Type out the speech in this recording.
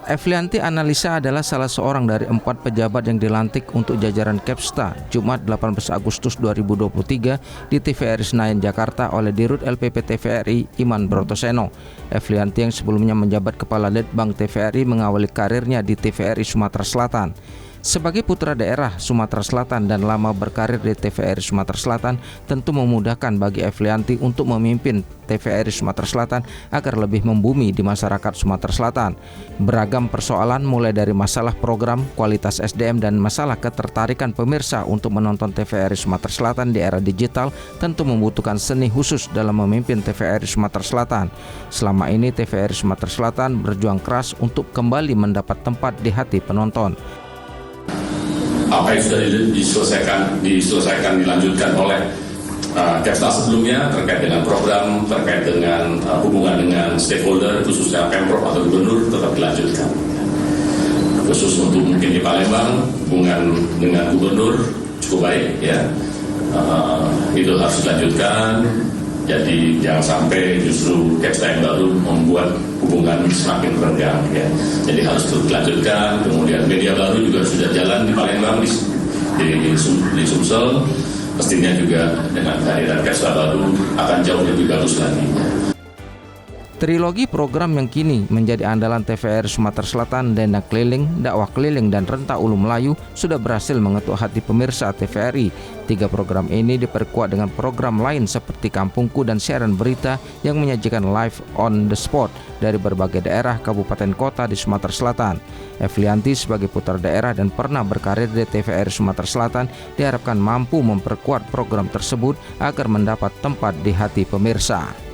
Eflianti Analisa adalah salah seorang dari 4 pejabat yang dilantik untuk jajaran Kepsta Jumat 18 Agustus 2023 di TVRI Senayan, Jakarta oleh Dirut LPP TVRI Iman Brotoseno. Eflianti yang sebelumnya menjabat Kepala Litbang TVRI mengawali karirnya di TVRI Sumatera Selatan. Sebagai putra daerah Sumatera Selatan dan lama berkarir di TVRI Sumatera Selatan, tentu memudahkan bagi Eflianti untuk memimpin TVRI Sumatera Selatan agar lebih membumi di masyarakat Sumatera Selatan. Beragam persoalan mulai dari masalah program, kualitas SDM, dan masalah ketertarikan pemirsa untuk menonton TVRI Sumatera Selatan di era digital tentu membutuhkan seni khusus dalam memimpin TVRI Sumatera Selatan. Selama ini TVRI Sumatera Selatan berjuang keras untuk kembali mendapat tempat di hati penonton. Apa yang sudah diselesaikan dilanjutkan oleh Kepsta sebelumnya terkait dengan program, terkait dengan hubungan dengan stakeholder, khususnya Pemprov atau Gubernur, tetap dilanjutkan. Khusus untuk mungkin di Palembang, hubungan dengan Gubernur cukup baik, ya. Itu harus dilanjutkan. Jadi jangan sampai justru Kepsta yang baru membuat hubungan semakin renggang, ya. Jadi harus terus dilanjutkan. Kemudian media baru juga sudah jalan di Palembang, di Sumsel. Pastinya juga dengan kehadiran Kepsta baru akan jauh lebih bagus lagi. Trilogi program yang kini menjadi andalan TVRI Sumatera Selatan, Denda Keliling, Dakwah Keliling, dan Renta Ulu Melayu sudah berhasil mengetuk hati pemirsa TVRI. 3 program ini diperkuat dengan program lain seperti Kampungku dan siaran berita yang menyajikan live on the spot dari berbagai daerah, kabupaten, kota di Sumatera Selatan. Eflianti sebagai putra daerah dan pernah berkarir di TVRI Sumatera Selatan diharapkan mampu memperkuat program tersebut agar mendapat tempat di hati pemirsa.